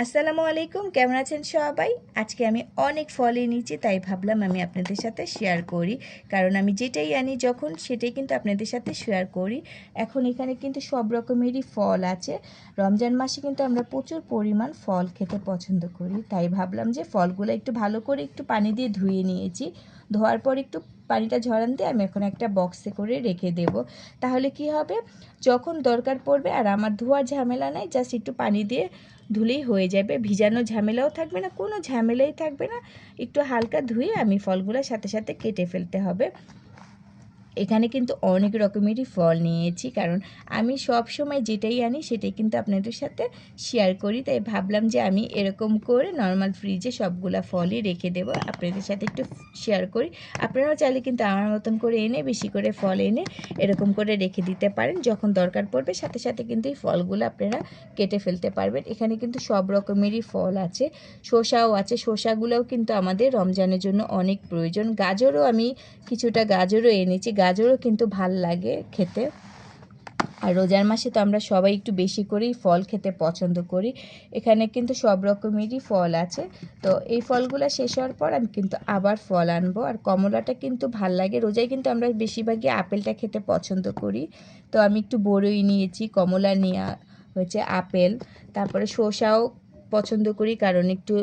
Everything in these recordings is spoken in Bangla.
আসসালামু আলাইকুম, কেমন আছেন সবাই? আজকে আমি অনেক ফল এনেছি, তাই ভাবলাম আমি আপনাদের সাথে শেয়ার করি। কারণ আমি যেটাই আনি যখন সেটাই কিন্তু আপনাদের সাথে শেয়ার করি। এখন এখানে কিন্তু সব রকমেরই ফল আছে। রমজান মাসে কিন্তু আমরা প্রচুর পরিমাণ ফল খেতে পছন্দ করি, তাই ভাবলাম যে ফলগুলো একটু ভালো করে একটু পানি দিয়ে ধুয়ে নিয়েছি। ধোয়ার পর একটু পানিটা ঝরান দিয়ে আমি এখন একটা বক্সে করে রেখে দেব। তাহলে কি হবে, যখন দরকার পড়বে আর আমার ধোয়ার ঝামেলা নেই, জাস্ট একটু পানি দিয়ে ধুলেই হয়ে যাবে। ভিজানো ঝামেলাও থাকবে না, কোনো ঝামেলাই থাকবে না। একটু হালকা ধুয়ে আমি ফলগুলোর সাথে সাথে কেটে ফেলতে হবে। এখানে কিন্তু অনেক রকমেরই ফল নিয়েছি, কারণ আমি সব সময় যেটাই আনি সেটাই কিন্তু আপনাদের সাথে শেয়ার করি। তাই ভাবলাম যে আমি এরকম করে নর্মাল ফ্রিজে সবগুলা ফলই রেখে দেবো, আপনাদের সাথে একটু শেয়ার করি। আপনারাও চাইলে কিন্তু আমার মতন করে এনে বেশি করে ফল এনে এরকম করে রেখে দিতে পারেন। যখন দরকার পড়বে সাথে সাথে কিন্তু এই ফলগুলো আপনারা কেটে ফেলতে পারবেন। এখানে কিন্তু সব রকমেরই ফল আছে, শসাও আছে। শসাগুলোও কিন্তু আমাদের রমজানের জন্য অনেক প্রয়োজন। গাজরও আমি কিছুটা গাজরও এনেছি, গাজরও কিন্তু ভাল লাগে খেতে। আর রোজার মাসে তো আমরা সবাই একটু বেশি করেই ফল খেতে পছন্দ করি। এখানে কিন্তু সব রকমেরই ফল আছে। তো এই ফলগুলো শেষ হওয়ার পর আমি কিন্তু আবার ফল আনবো। আর কমলাটা কিন্তু ভাল লাগে, রোজায় কিন্তু আমরা বেশিরভাগই আপেলটা খেতে পছন্দ করি। তো আমি একটু বড়ই নিয়েছি, কমলা নেওয়া হয়েছে, আপেল, তারপরে শসাও পছন্দ করি, কারণ একটু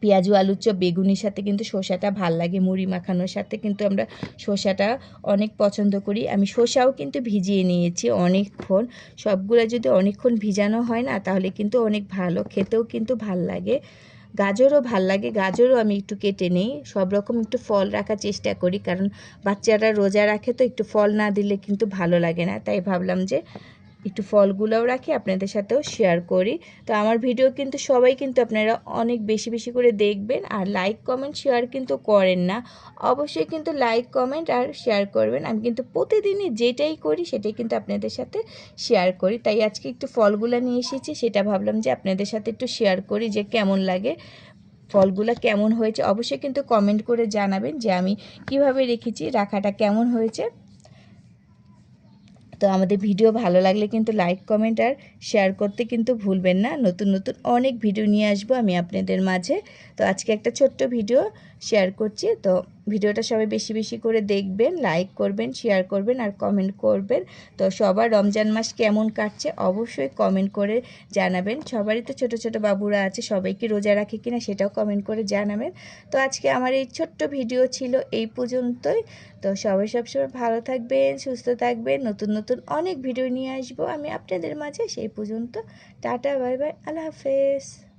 পেঁয়াজু আলুর চপ বেগুনির সাথে কিন্তু শসাটা ভাল লাগে, মুড়ি মাখানোর সাথে কিন্তু আমরা শসাটা অনেক পছন্দ করি। আমি শসাও কিন্তু ভিজিয়ে নিয়েছি অনেকক্ষণ। সবগুলো যদি অনেকক্ষণ ভিজানো হয় না, তাহলে কিন্তু অনেক ভালো, খেতেও কিন্তু ভাল লাগে। গাজরও ভাল লাগে, গাজরও আমি একটু কেটে নিই। সব রকম একটু ফল রাখার চেষ্টা করি, কারণ বাচ্চারা রোজা রাখে, তো একটু ফল না দিলে কিন্তু ভালো লাগে না। তাই ভাবলাম যে একটু ফলগুলোও রাখি, আপনাদের সাথেও শেয়ার করি। তো আমার ভিডিও কিন্তু সবাই কিন্তু আপনারা অনেক বেশি বেশি করে দেখবেন, আর লাইক কমেন্ট শেয়ার কিন্তু করেন না। অবশ্যই কিন্তু লাইক কমেন্ট আর শেয়ার করবেন। আমি কিন্তু প্রতিদিনই যেটাই করি সেটাই কিন্তু আপনাদের সাথে শেয়ার করি। তাই আজকে একটু ফলগুলো নিয়ে এসেছি, সেটা ভাবলাম যে আপনাদের সাথে একটু শেয়ার করি যে কেমন লাগে, ফলগুলো কেমন হয়েছে। অবশ্যই কিন্তু কমেন্ট করে জানাবেন যে আমি কিভাবে রেখেছি, রাখাটা কেমন হয়েছে। তো আমাদের ভিডিও ভালো লাগলে কিন্তু লাইক কমেন্ট আর শেয়ার করতে কিন্তু ভুলবেন না। নতুন নতুন অনেক ভিডিও নিয়ে আসবো আমি আপনাদের মাঝে। তো আজকে একটা ছোট্ট ভিডিও শেয়ার করছি। তো ভিডিওটা সবাই বেশি বেশি করে দেখবেন, লাইক করবেন, শেয়ার করবেন আর কমেন্ট করবেন। তো সবার রমজান মাস কেমন কাটছে অবশ্যই কমেন্ট করে জানাবেন। সবারই তো ছোট ছোট বাবুরা আছে, সবাই কি রোজা রাখে কিনা সেটাও কমেন্ট করে জানাবেন। তো আজকে আমার এই ছোট্ট ভিডিও ছিল এই পর্যন্তই। তো সবাই সবসময় ভালো থাকবেন, সুস্থ থাকবেন। নতুন নতুন অনেক ভিডিও নিয়ে আসবো আমি আপনাদের মাঝে। সেই পর্যন্ত টাটা, বাই বাই, আল্লাহ হাফেজ।